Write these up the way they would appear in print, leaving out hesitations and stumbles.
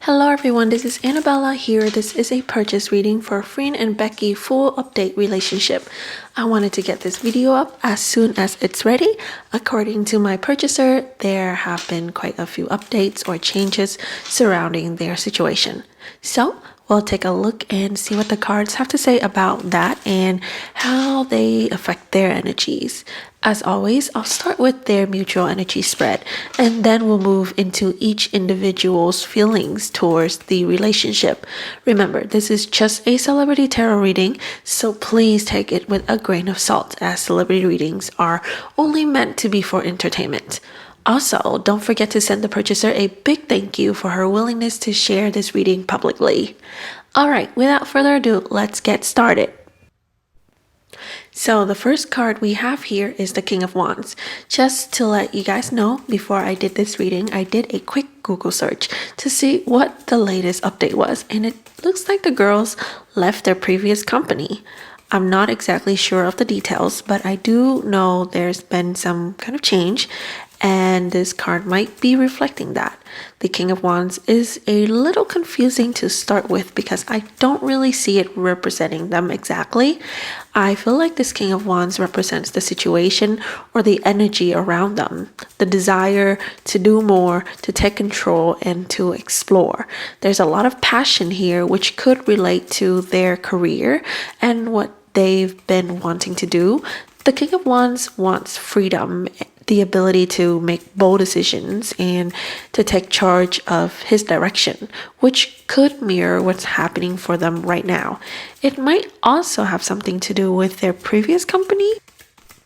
Hello everyone, this is Annabella here. This is a purchase reading for Freen and Becky full update relationship. I wanted to get this video up as soon as it's ready. According to my purchaser, there have been quite a few updates or changes surrounding their situation. So we'll take a look and see what the cards have to say about that and how they affect their energies. As always, I'll start with their mutual energy spread, and then we'll move into each individual's feelings towards the relationship. Remember, this is just a celebrity tarot reading, so please take it with a grain of salt, as celebrity readings are only meant to be for entertainment. Also, don't forget to send the purchaser a big thank you for her willingness to share this reading publicly. Alright, without further ado, let's get started. So the first card we have here is the King of Wands. Just to let you guys know, before I did this reading, I did a quick Google search to see what the latest update was, and it looks like the girls left their previous company. I'm not exactly sure of the details, but I do know there's been some kind of change, and this card might be reflecting that. The King of Wands is a little confusing to start with because I don't really see it representing them exactly. I feel like this King of Wands represents the situation or the energy around them, the desire to do more, to take control, and to explore. There's a lot of passion here, which could relate to their career and what they've been wanting to do. The King of Wands wants freedom, the ability to make bold decisions and to take charge of his direction, which could mirror what's happening for them right now. It might also have something to do with their previous company.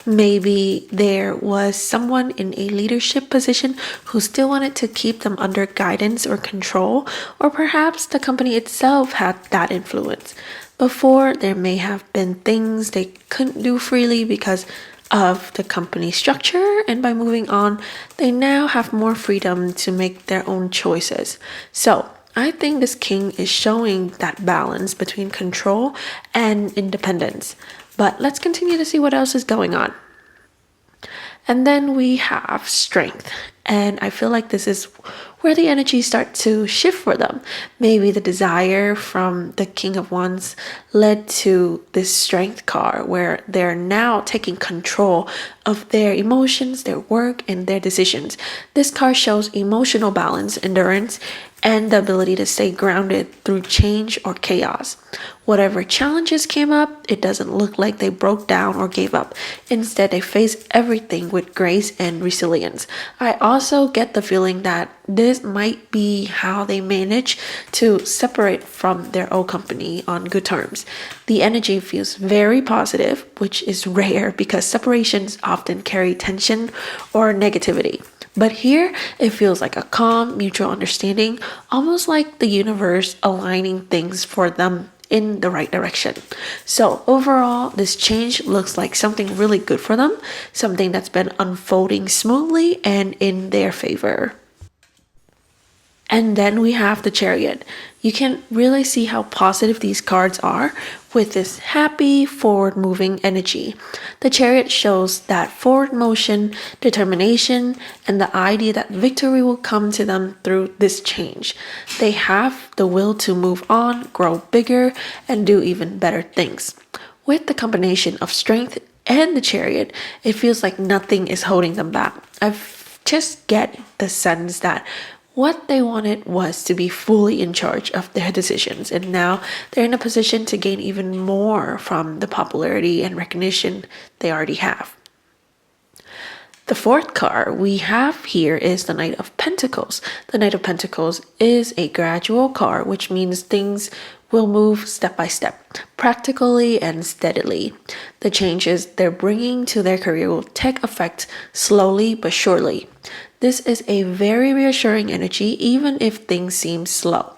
Maybe there was someone in a leadership position who still wanted to keep them under guidance or control, or perhaps the company itself had that influence. Before, there may have been things they couldn't do freely because of the company structure, and by moving on, they now have more freedom to make their own choices. So I think this king is showing that balance between control and independence. But let's continue to see what else is going on. And then we have strength. And I feel like this is where the energies start to shift for them. Maybe the desire from the King of Wands led to this strength card where they're now taking control of their emotions, their work, and their decisions. This card shows emotional balance, endurance, and the ability to stay grounded through change or chaos. Whatever challenges came up, it doesn't look like they broke down or gave up. Instead, they face everything with grace and resilience. I also get the feeling that this might be how they manage to separate from their old company on good terms. The energy feels very positive, which is rare because separations often carry tension or negativity. But here, it feels like a calm, mutual understanding, almost like the universe aligning things for them in the right direction. So overall, this change looks like something really good for them, something that's been unfolding smoothly and in their favor. And then we have the Chariot. You can really see how positive these cards are with this happy, forward-moving energy. The Chariot shows that forward motion, determination, and the idea that victory will come to them through this change. They have the will to move on, grow bigger, and do even better things. With the combination of strength and the Chariot, it feels like nothing is holding them back. I just get the sense that what they wanted was to be fully in charge of their decisions, and now they're in a position to gain even more from the popularity and recognition they already have. The fourth card we have here is the Knight of Pentacles. The Knight of Pentacles is a gradual card, which means things will move step by step, practically and steadily. The changes they're bringing to their career will take effect slowly but surely. This is a very reassuring energy, even if things seem slow.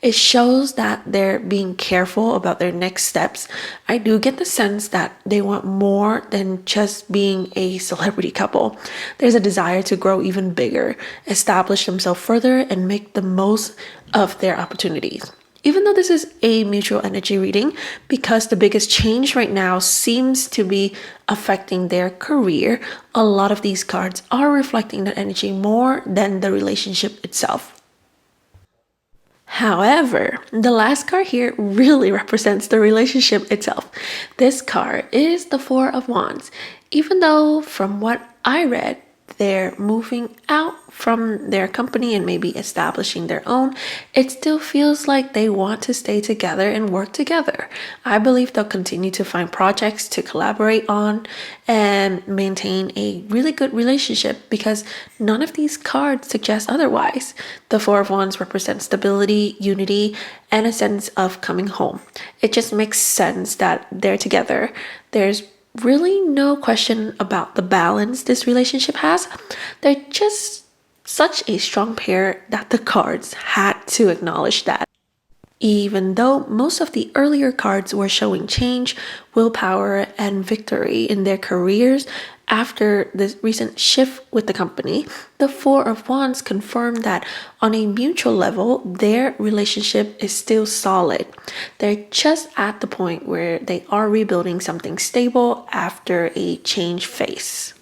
It shows that they're being careful about their next steps. I do get the sense that they want more than just being a celebrity couple. There's a desire to grow even bigger, establish themselves further, and make the most of their opportunities. Even though this is a mutual energy reading, because the biggest change right now seems to be affecting their career, a lot of these cards are reflecting that energy more than the relationship itself. However, the last card here really represents the relationship itself. This card is the Four of Wands. Even though from what I read, they're moving out from their company and maybe establishing their own, it still feels like they want to stay together and work together. I believe they'll continue to find projects to collaborate on and maintain a really good relationship because none of these cards suggest otherwise. The Four of Wands represents stability, unity, and a sense of coming home. It just makes sense that they're together. There's really no question about the balance this relationship has. They're just such a strong pair that the cards had to acknowledge that. Even though most of the earlier cards were showing change, willpower, and victory in their careers, after this recent shift with the company, the Four of Wands confirmed that on a mutual level, their relationship is still solid. They're just at the point where they are rebuilding something stable after a change phase.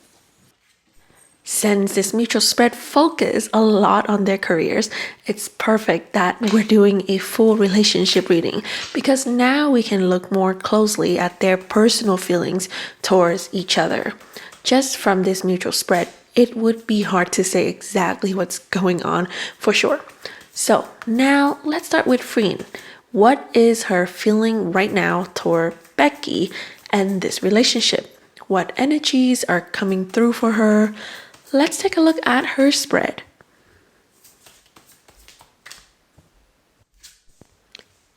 Since this mutual spread focus a lot on their careers, it's perfect that we're doing a full relationship reading because now we can look more closely at their personal feelings towards each other. Just from this mutual spread, it would be hard to say exactly what's going on for sure. So now let's start with Freen. What is her feeling right now toward Becky and this relationship? What energies are coming through for her? Let's take a look at her spread.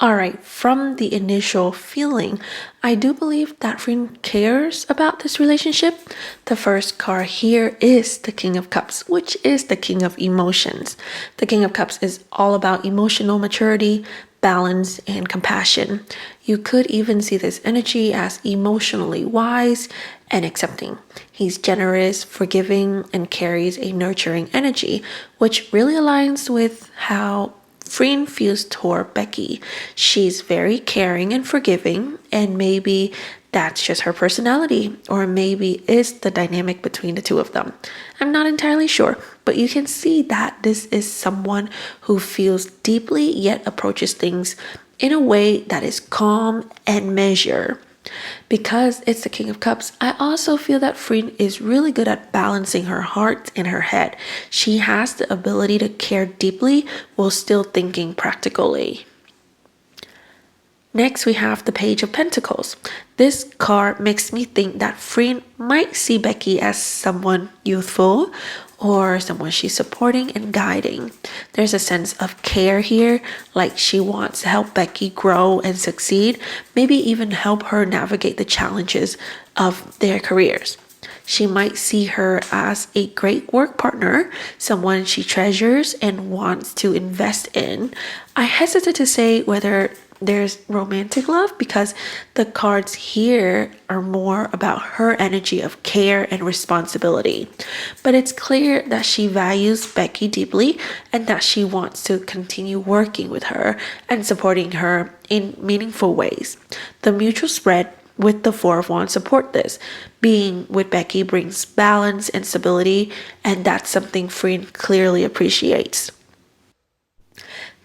Alright, from the initial feeling, I do believe that Freen cares about this relationship. The first card here is the King of Cups, which is the King of Emotions. The King of Cups is all about emotional maturity, balance, and compassion. You could even see this energy as emotionally wise and accepting. He's generous, forgiving, and carries a nurturing energy, which really aligns with how Freen feels toward Becky. She's very caring and forgiving, and maybe that's just her personality, or maybe it's the dynamic between the two of them. I'm not entirely sure, but you can see that this is someone who feels deeply yet approaches things in a way that is calm and measured. Because it's the King of Cups, I also feel that Freen is really good at balancing her heart and her head. She has the ability to care deeply while still thinking practically. Next, we have the Page of Pentacles. This card makes me think that Freen might see Becky as someone youthful or someone she's supporting and guiding. There's a sense of care here, like she wants to help Becky grow and succeed, maybe even help her navigate the challenges of their careers. She might see her as a great work partner, someone she treasures and wants to invest in. I hesitate to say whether there's romantic love because the cards here are more about her energy of care and responsibility. But it's clear that she values Becky deeply and that she wants to continue working with her and supporting her in meaningful ways. The mutual spread with the Four of Wands support this. Being with Becky brings balance and stability, and that's something Freen clearly appreciates.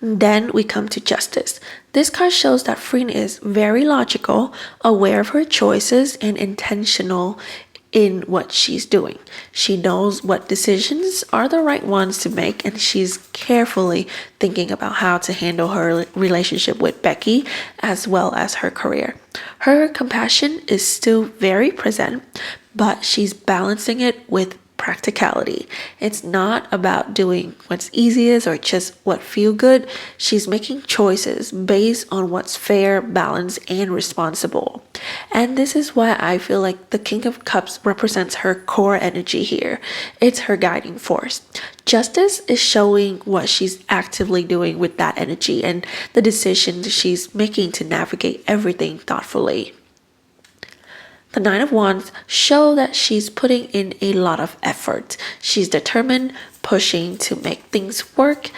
Then we come to Justice. This card shows that Freen is very logical, aware of her choices, and intentional in what she's doing. She knows what decisions are the right ones to make, and she's carefully thinking about how to handle her relationship with Becky as well as her career. Her compassion is still very present, but she's balancing it with practicality. It's not about doing what's easiest or just what feel good. She's making choices based on what's fair, balanced, and responsible. And this is why I feel like the King of Cups represents her core energy here. It's her guiding force. Justice is showing what she's actively doing with that energy and the decisions she's making to navigate everything thoughtfully. The Nine of Wands show that she's putting in a lot of effort. She's determined, pushing to make things work,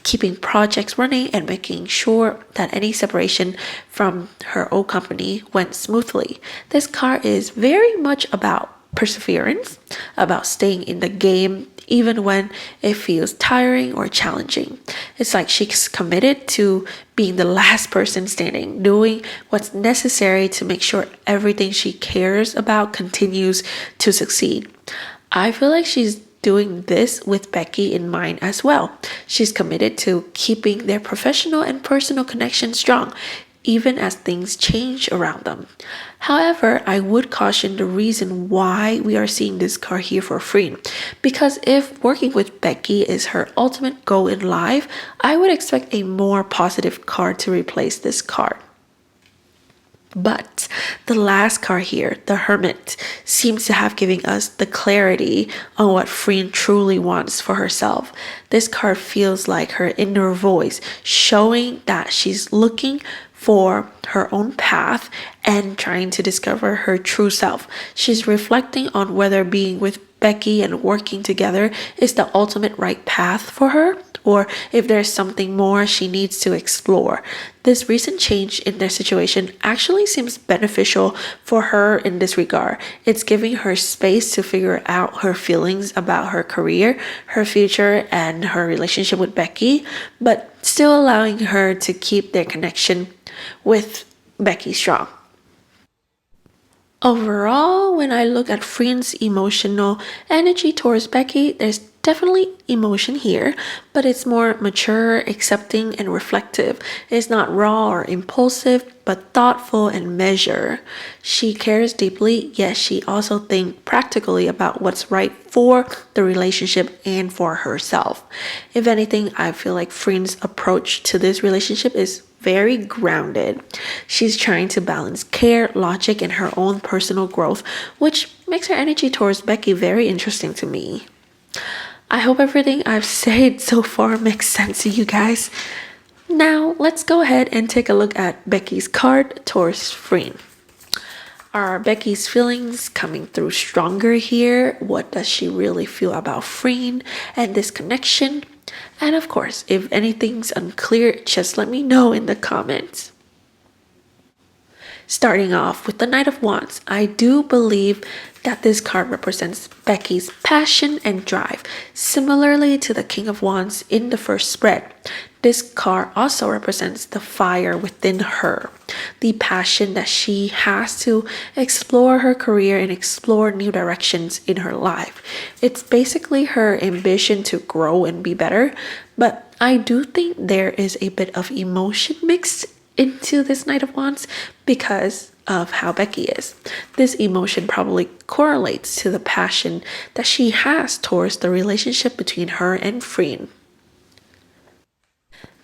keeping projects running, and making sure that any separation from her old company went smoothly. This card is very much about perseverance, about staying in the game even when it feels tiring or challenging. It's like she's committed to being the last person standing, doing what's necessary to make sure everything she cares about continues to succeed. I feel like she's doing this with Becky in mind as well. She's committed to keeping their professional and personal connection strong, even as things change around them. However, I would caution the reason why we are seeing this card here for Freen. Because if working with Becky is her ultimate goal in life, I would expect a more positive card to replace this card. But the last card here, the Hermit, seems to have given us the clarity on what Freen truly wants for herself. This card feels like her inner voice, showing that she's looking for her own path and trying to discover her true self. She's reflecting on whether being with Becky and working together is the ultimate right path for her, or if there's something more she needs to explore. This recent change in their situation actually seems beneficial for her in this regard. It's giving her space to figure out her feelings about her career, her future, and her relationship with Becky, but still allowing her to keep their connection with Becky strong. Overall, when I look at Freen's emotional energy towards Becky, there's definitely emotion here, but it's more mature, accepting, and reflective. It's not raw or impulsive, but thoughtful and measured. She cares deeply, yet she also thinks practically about what's right for the relationship and for herself. If anything, I feel like Freen's approach to this relationship is very grounded. She's trying to balance care, logic, and her own personal growth, which makes her energy towards Becky very interesting to me. I hope everything I've said so far makes sense to you guys. Now, let's go ahead and take a look at Becky's card towards Freen. Are Becky's feelings coming through stronger here? What does she really feel about Freen and this connection? And of course, if anything's unclear, just let me know in the comments. Starting off with the Knight of Wands, I do believe that this card represents Becky's passion and drive, similarly to the King of Wands in the first spread. This card also represents the fire within her, the passion that she has to explore her career and explore new directions in her life. It's basically her ambition to grow and be better, but I do think there is a bit of emotion mixed into this Knight of Wands because of how Becky is. This emotion probably correlates to the passion that she has towards the relationship between her and Freen.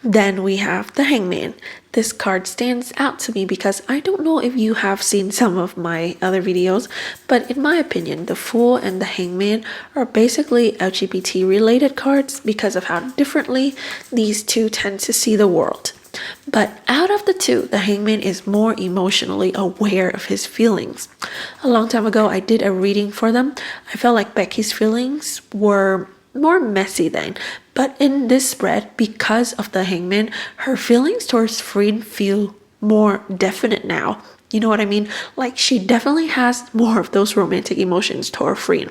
Then we have the Hangman. This card stands out to me because I don't know if you have seen some of my other videos, but in my opinion, the Fool and the Hangman are basically LGBT related cards because of how differently these two tend to see the world. But out of the two, the Hangman is more emotionally aware of his feelings. A long time ago, I did a reading for them. I felt like Becky's feelings were more messy then, but in this spread, because of the Hangman, her feelings towards Freen feel more definite now. You know what I mean? Like, she definitely has more of those romantic emotions toward Freen.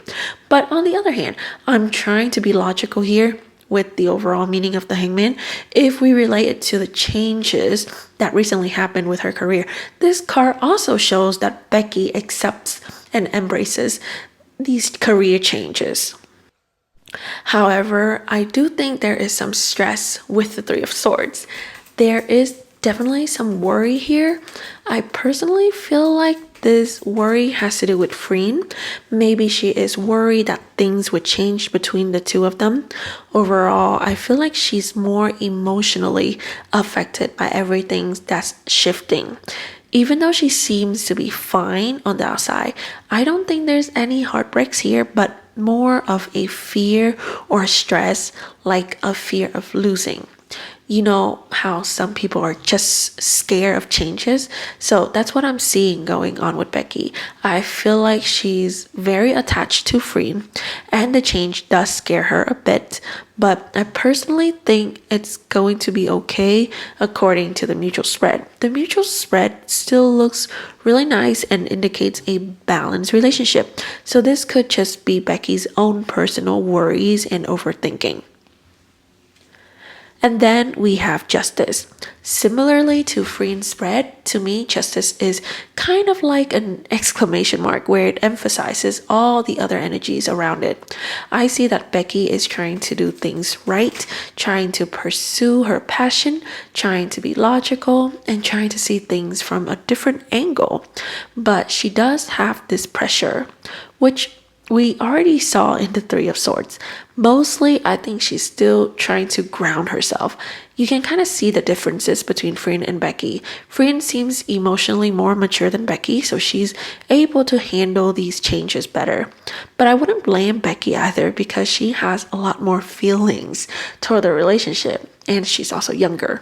But on the other hand, I'm trying to be logical here with the overall meaning of the Hangman. If we relate it to the changes that recently happened with her career, this card also shows that Becky accepts and embraces these career changes. However, I do think there is some stress with the Three of Swords. There is definitely some worry here. I personally feel like this worry has to do with Freen. Maybe she is worried that things would change between the two of them. Overall, I feel like she's more emotionally affected by everything that's shifting. Even though she seems to be fine on the outside, I don't think there's any heartbreaks here, but more of a fear or stress, like a fear of losing. You know how some people are just scared of changes? So that's what I'm seeing going on with Becky. I feel like she's very attached to Freen, and the change does scare her a bit. But I personally think it's going to be okay according to the mutual spread. The mutual spread still looks really nice and indicates a balanced relationship. So this could just be Becky's own personal worries and overthinking. And then we have Justice. Similarly to Freen's spread, to me, Justice is kind of like an exclamation mark where it emphasizes all the other energies around it. I see that Becky is trying to do things right, trying to pursue her passion, trying to be logical, and trying to see things from a different angle. But she does have this pressure, which we already saw in the Three of Swords. Mostly, I think she's still trying to ground herself. You can kind of see the differences between Freen and Becky. Freen seems emotionally more mature than Becky, so she's able to handle these changes better. But I wouldn't blame Becky either because she has a lot more feelings toward the relationship, and she's also younger.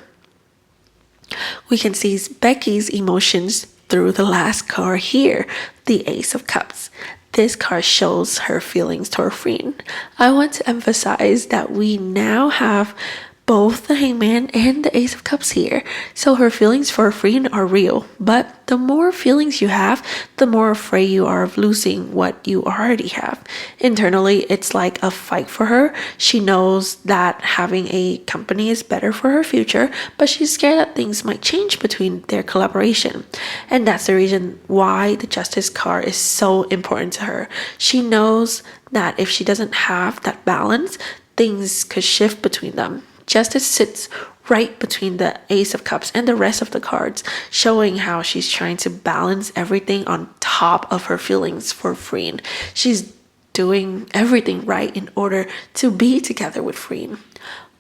We can see Becky's emotions through the last card here, the Ace of Cups. This card shows her feelings toward Freen. I want to emphasize that we now have both the Hangman and the Ace of Cups here. So her feelings for Freen are real. But the more feelings you have, the more afraid you are of losing what you already have. Internally, it's like a fight for her. She knows that having a company is better for her future, but she's scared that things might change between their collaboration. And that's the reason why the Justice card is so important to her. She knows that if she doesn't have that balance, things could shift between them. Justice sits right between the Ace of Cups and the rest of the cards, showing how she's trying to balance everything on top of her feelings for Freen. She's doing everything right in order to be together with Freen.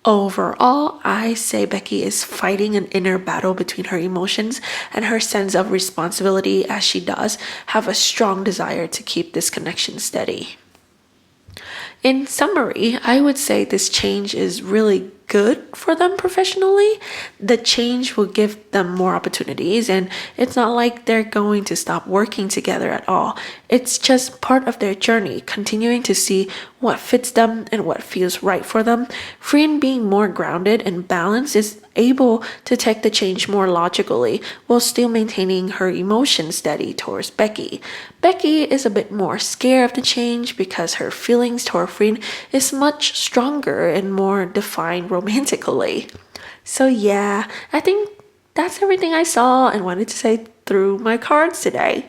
Overall, I say Becky is fighting an inner battle between her emotions and her sense of responsibility, as she does have a strong desire to keep this connection steady. In summary, I would say this change is really good for them professionally. The change will give them more opportunities, and it's not like they're going to stop working together at all. It's just part of their journey, continuing to see what fits them and what feels right for them. Freen, being more grounded and balanced, is able to take the change more logically while still maintaining her emotions steady towards Becky. Becky is a bit more scared of the change because her feelings toward Freen is much stronger and more defined romantically. So yeah, I think that's everything I saw and wanted to say through my cards today.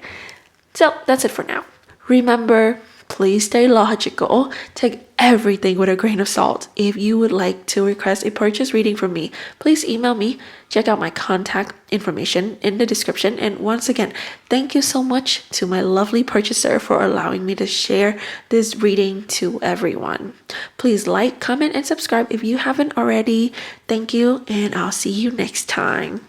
So that's it for now. Remember, please stay logical. Take everything with a grain of salt. If you would like to request a purchase reading from me, please email me. Check out my contact information in the description. And once again, thank you so much to my lovely purchaser for allowing me to share this reading to everyone. Please like, comment, and subscribe if you haven't already. Thank you, and I'll see you next time.